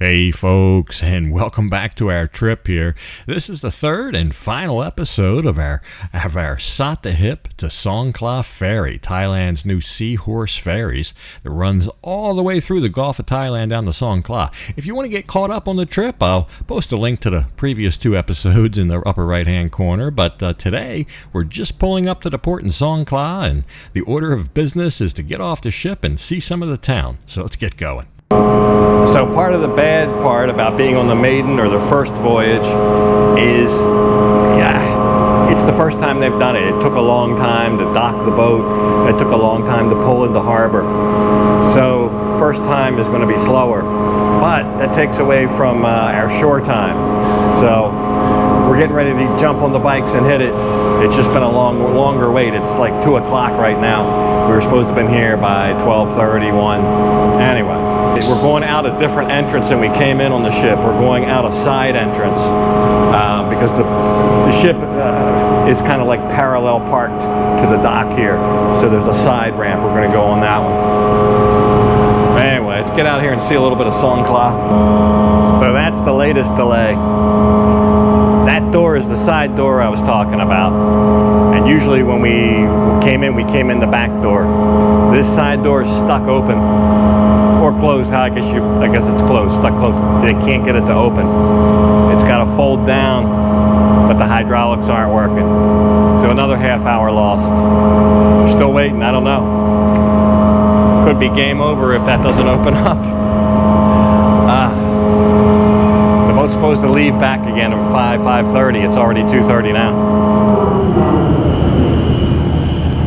Hey folks, and welcome back to our trip here. This is the third and final episode of our Sat the Hip to Songkhla ferry, Thailand's new SeaHorse ferries that runs all the way through the Gulf of Thailand down to Songkhla. If you want to get caught up on the trip, I'll post a link to the previous two episodes in the upper right hand corner, but today we're just pulling up to the port in Songkhla, and the order of business is to get off the ship and see some of the town. So let's get going. So part of the bad part about being on the maiden or the first voyage is, it's the first time they've done it. It took a long time to dock the boat. It took a long time to pull into harbor. So first time is going to be slower, but that takes away from our shore time. So we're getting ready to jump on the bikes and hit it. It's just been a longer wait. It's like 2 o'clock right now. We were supposed to have been here by 12:31. Anyway, we're going out a different entrance than we came in on the ship. We're going out a side entrance because the ship is kind of like parallel parked to the dock here. So there's a side ramp. We're going to go on that one. Anyway, let's get out here and see a little bit of Songkhla. So that's the latest delay. That door is the side door I was talking about. And usually when we came in the back door. This side door is stuck open or closed. I guess it's closed, stuck closed. They can't get it to open. It's got to fold down, but the hydraulics aren't working. So another half hour lost. We're still waiting. I don't know. Could be game over if that doesn't open up. The boat's supposed to leave back again at 5:30. It's already 2:30 now.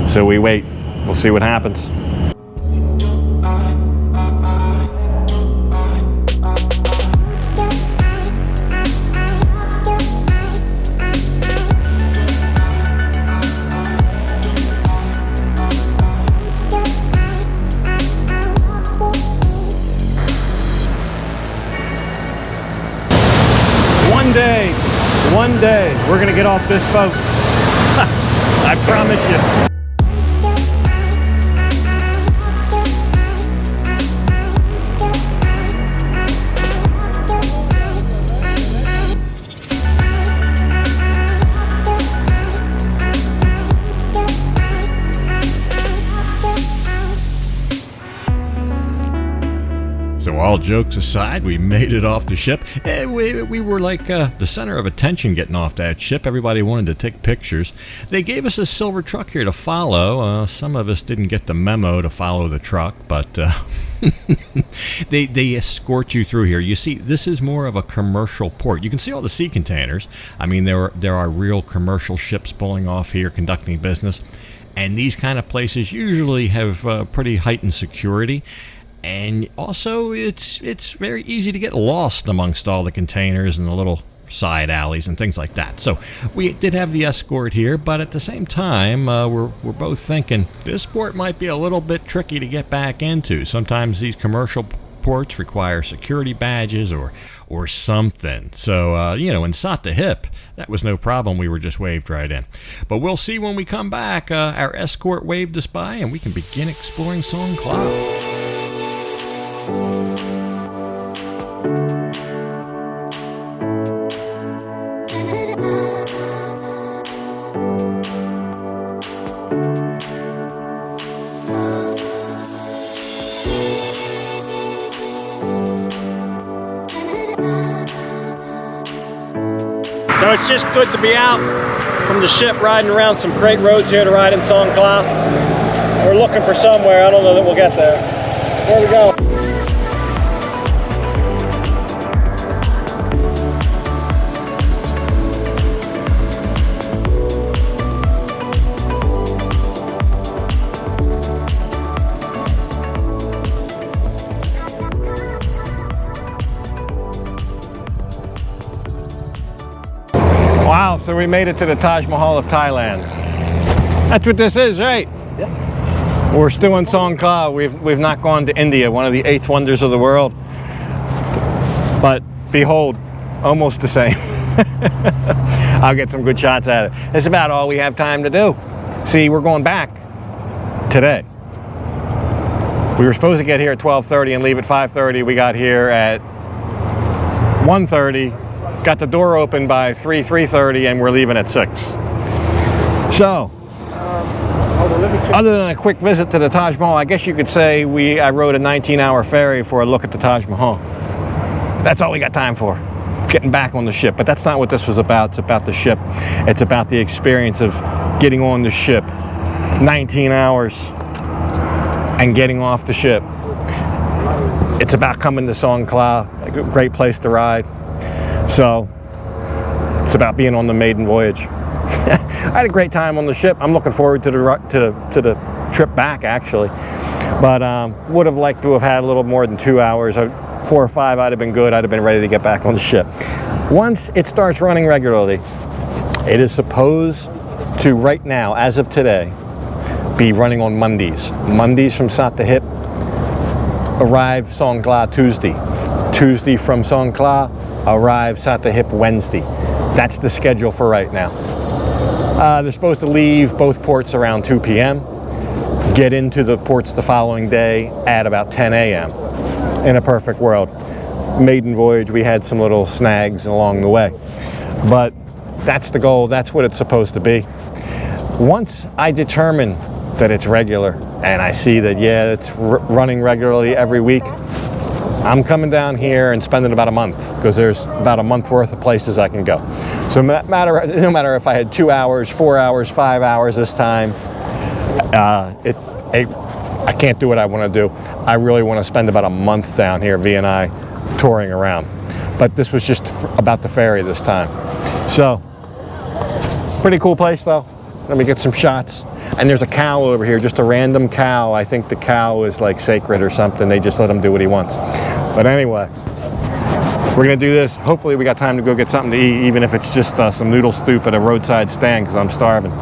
So we wait. We'll see what happens. One day, we're gonna get off this boat. I promise you. So all jokes aside, we made it off the ship. We were like the center of attention getting off that ship. Everybody wanted to take pictures. They gave us a silver truck here to follow. Some of us didn't get the memo to follow the truck, but they escort you through here. You see, this is more of a commercial port. You can see all the sea containers. I mean, there are real commercial ships pulling off here, conducting business. And these kind of places usually have pretty heightened security. And also, it's very easy to get lost amongst all the containers and the little side alleys and things like that. So we did have the escort here, but at the same time, we're both thinking this port might be a little bit tricky to get back into. Sometimes these commercial ports require security badges or something. So, in Sat the Hip, that was no problem. We were just waved right in. But we'll see when we come back. Our escort waved us by, and we can begin exploring Songkhla. So it's just good to be out from the ship riding around some great roads here to ride in Songkhla. We're looking for somewhere. I don't know that we'll get there. There we go. Wow, so we made it to the Taj Mahal of Thailand. That's what this is, right? Yeah. We're still in Songkhla. We've not gone to India, one of the 8 wonders of the world. But behold, almost the same. I'll get some good shots at it. That's about all we have time to do. See, we're going back today. We were supposed to get here at 12:30 and leave at 5:30. We got here at 1:30, got the door open by 3:30, and we're leaving at 6. So, other than a quick visit to the Taj Mahal, I guess you could say I rode a 19-hour ferry for a look at the Taj Mahal. That's all we got time for, getting back on the ship. But that's not what this was about. It's about the ship. It's about the experience of getting on the ship, 19 hours, and getting off the ship. It's about coming to Songkhla, a great place to ride. So, it's about being on the maiden voyage. I had a great time on the ship. I'm looking forward to the trip back, actually. But would have liked to have had a little more than 2 hours. 4 or 5, I'd have been good. I'd have been ready to get back on the ship. Once it starts running regularly, it is supposed to, right now, as of today, be running on Mondays. Mondays from Sattahip, arrive Songkhla Tuesday. Tuesday from Songkhla, arrive Sattahip Wednesday. That's the schedule for right now. They're supposed to leave both ports around 2 p.m., get into the ports the following day at about 10 a.m. In a perfect world. Maiden voyage, we had some little snags along the way. But that's the goal, that's what it's supposed to be. Once I determine that it's regular, and I see that, yeah, it's running regularly every week, I'm coming down here and spending about a month, because there's about a month worth of places I can go. So no matter if I had 2 hours, 4 hours, 5 hours this time, I can't do what I want to do. I really want to spend about a month down here, V&I, touring around. But this was just about the ferry this time. So, pretty cool place though. Let me get some shots. And there's a cow over here, just a random cow. I think the cow is like sacred or something. They just let him do what he wants. But anyway, we're gonna do this. Hopefully we got time to go get something to eat, even if it's just some noodle soup at a roadside stand, because I'm starving.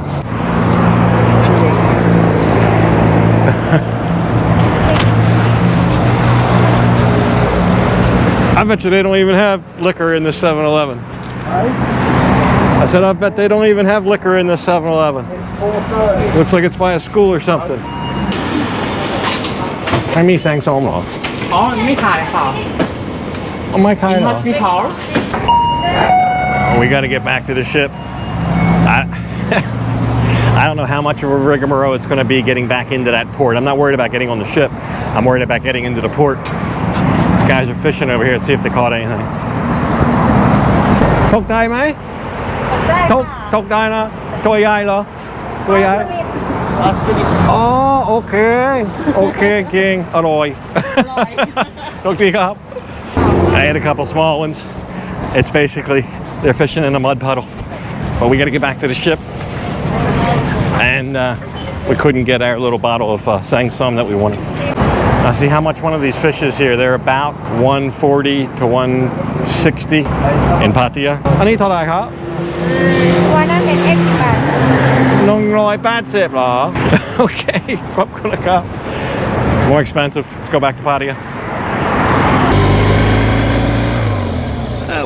I bet you they don't even have liquor in this 7-Eleven. I said, I bet they don't even have liquor in this 7-Eleven. Looks like it's by a school or something. I mean, sang song hả? Oh, ไม่ขายค่ะ Oh, my kind It must be power. We got to get back to the ship. I don't know how much of a rigmarole it's going to be getting back into that port. I'm not worried about getting on the ship. I'm worried about getting into the port. These guys are fishing over here. Let's see if they caught anything. Thok Thai ไหม Thok Thai นะตัวใหญ่เหรอตัวใหญ่อ๋อโอเคโอเคเก่งอร่อยโชคดีครับ I had a couple small ones. It's basically they're fishing in a mud puddle, but we got to get back to the ship, and we couldn't get our little bottle of sang som that we wanted. Now see how much one of these fish is here. They're about 140 to 160 in Pattaya. อันนี้เท่าไหร่ครับ ตัวนั้นเป็น X8 180เหรอ Okay ขอบคุณนะครับ More expensive. Let's go back to Pattaya.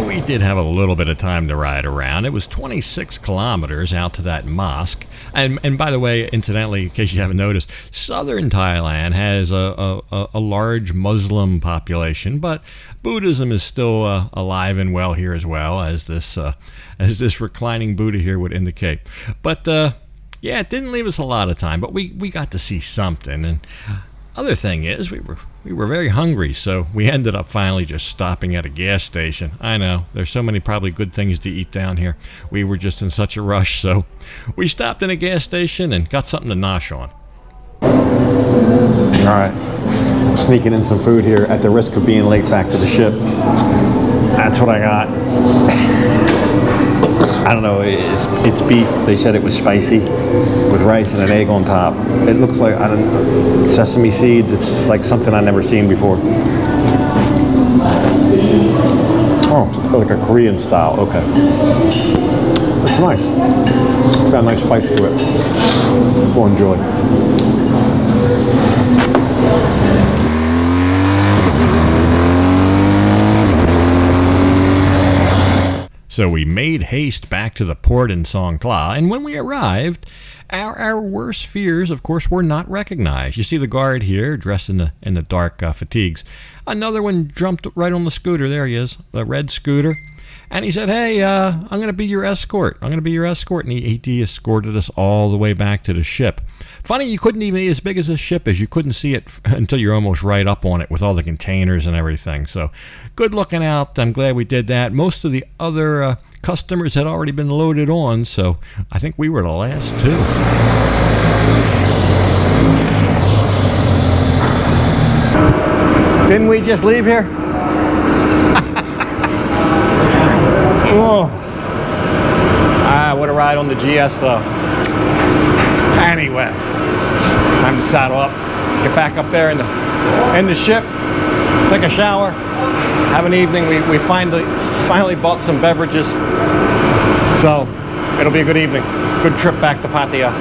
We did have a little bit of time to ride around. It was 26 kilometers out to that mosque. And by the way, incidentally, in case you haven't noticed, Southern Thailand has a large Muslim population, but Buddhism is still alive and well here as well, as this reclining Buddha here would indicate. But yeah, it didn't leave us a lot of time, but we got to see something. And other thing is, we were very hungry, so we ended up finally just stopping at a gas station. I know, there's so many probably good things to eat down here. We were just in such a rush, so we stopped in a gas station and got something to nosh on. All right, sneaking in some food here at the risk of being late back to the ship. That's what I got. I don't know, it's beef. They said it was spicy with rice and an egg on top. It looks like, I don't know, sesame seeds. It's like something I've never seen before. Oh, it's like a Korean style, okay. It's nice. It's got a nice spice to it. We'll enjoy. So we made haste back to the port in Songkhla, and when we arrived, our worst fears, of course, were not recognized. You see the guard here, dressed in the dark fatigues. Another one jumped right on the scooter. There he is, the red scooter. And he said, hey, I'm going to be your escort. I'm going to be your escort. And he escorted us all the way back to the ship. Funny, you couldn't even, as big as this ship is, you couldn't see it until you're almost right up on it with all the containers and everything. So good looking out. I'm glad we did that. Most of the other customers had already been loaded on, so I think we were the last two. Didn't we just leave here? Oh. What a ride on the GS though. Anyway, time to saddle up, get back up there in the ship, take a shower, have an evening. We finally bought some beverages, so it'll be a good evening. Good trip back to Pattaya.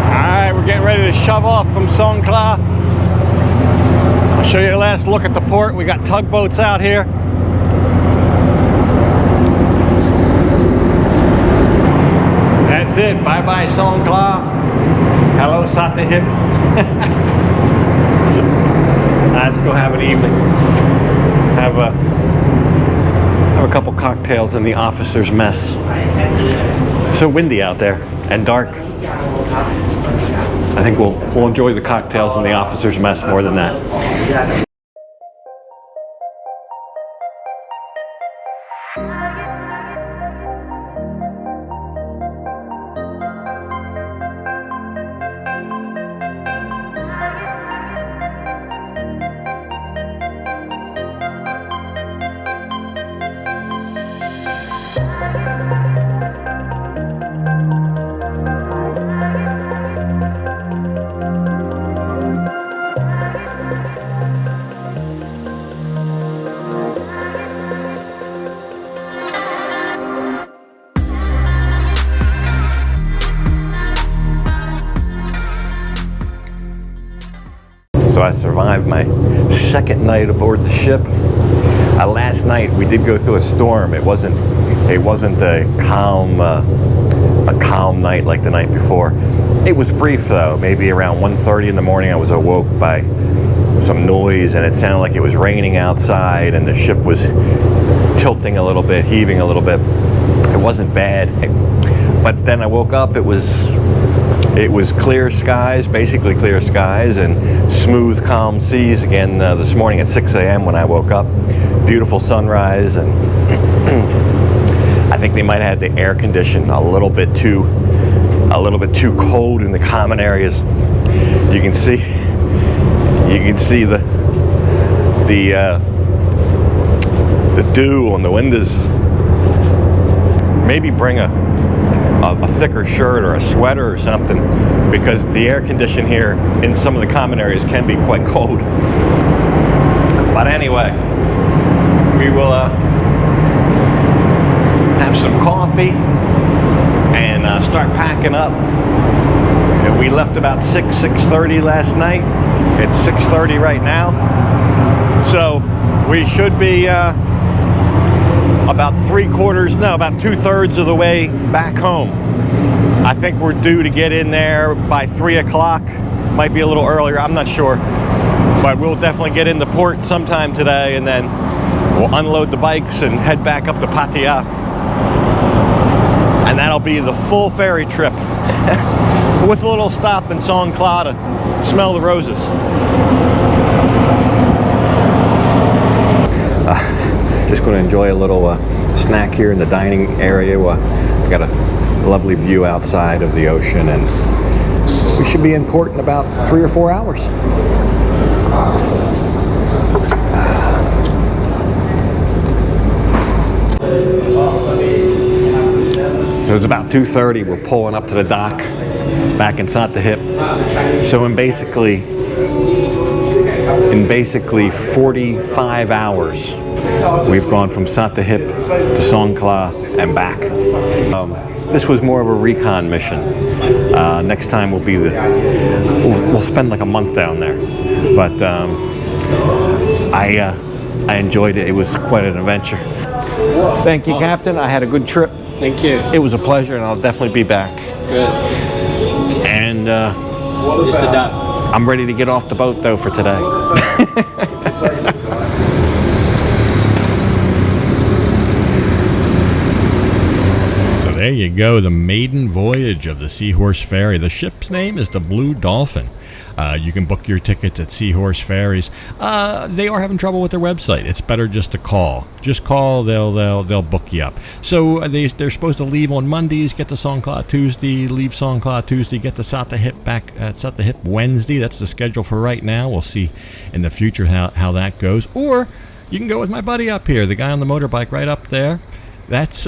Alright, we're getting ready to shove off from Songkhla. I'll show you the last look at the port. We got tugboats out here. That's it. Bye-bye Songkhla. Hello Satahip. Let's go have an evening. Have a couple cocktails in the officer's mess. So windy out there and dark. I think we'll enjoy the cocktails in the officer's mess more than that. So I survived my second night aboard the ship. Last night we did go through a storm. It wasn't a calm night like the night before. It was brief though. Maybe around 1:30 in the morning I was awoke by some noise, and it sounded like it was raining outside, and the ship was tilting a little bit, heaving a little bit. It wasn't bad, but then I woke up. It was clear skies, basically clear skies, and smooth, calm seas again this morning at 6 a.m. when I woke up. Beautiful sunrise, and I think they might have had the air condition a little bit too cold in the common areas. You can see the dew on the windows. Maybe bring a thicker shirt or a sweater or something, because the air condition here in some of the common areas can be quite cold. But anyway, we will have some coffee and start packing up. And we left about 6:30 last night. It's 6:30 right now, so we should be about 2/3 of the way back home. I think we're due to get in there by 3 o'clock. Might be a little earlier, I'm not sure. But we'll definitely get into port sometime today, and then we'll unload the bikes and head back up to Pattaya. And that'll be the full ferry trip. With a little stop in Songkhla to smell the roses. Just going to enjoy a little snack here in the dining area. We got a lovely view outside of the ocean, and we should be in port in about 3 or 4 hours. So it's about 2:30. We're pulling up to the dock back in Satahip. So in basically 45 hours, we've gone from Satahip to Songkhla and back. This was more of a recon mission. Next time we'll spend like a month down there. But I enjoyed it. It was quite an adventure. Thank you, Captain. I had a good trip. Thank you. It was a pleasure, and I'll definitely be back. Good. And Just a duck. I'm ready to get off the boat, though, for today. So there you go, the maiden voyage of the SeaHorse Ferry. The ship's name is the Blue Dolphin. You can book your tickets at SeaHorse Ferries. They are having trouble with their website. It's better just to call. Just call. They'll book you up. So they're supposed to leave on Mondays, get to Songkhla Tuesday, leave Songkhla Tuesday, get to Sattahip back at Sattahip Wednesday. That's the schedule for right now. We'll see in the future how that goes. Or you can go with my buddy up here, the guy on the motorbike right up there. That's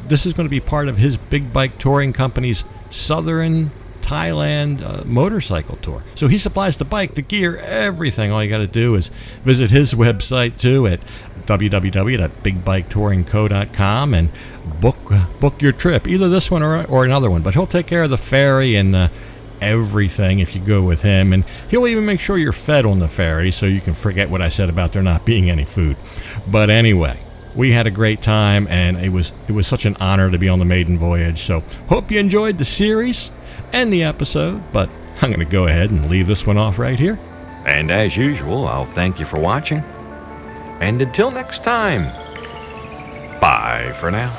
this is going to be part of his big bike touring company's Southern Thailand motorcycle tour. So he supplies the bike, the gear, everything. All you got to do is visit his website too at www.bigbiketouringco.com and book your trip, either this one or another one. But he'll take care of the ferry and everything if you go with him, and he'll even make sure you're fed on the ferry, so you can forget what I said about there not being any food. But anyway, we had a great time, and it was such an honor to be on the maiden voyage. So hope you enjoyed the series and the episode, but I'm going to go ahead and leave this one off right here. And as usual, I'll thank you for watching. And until next time, bye for now.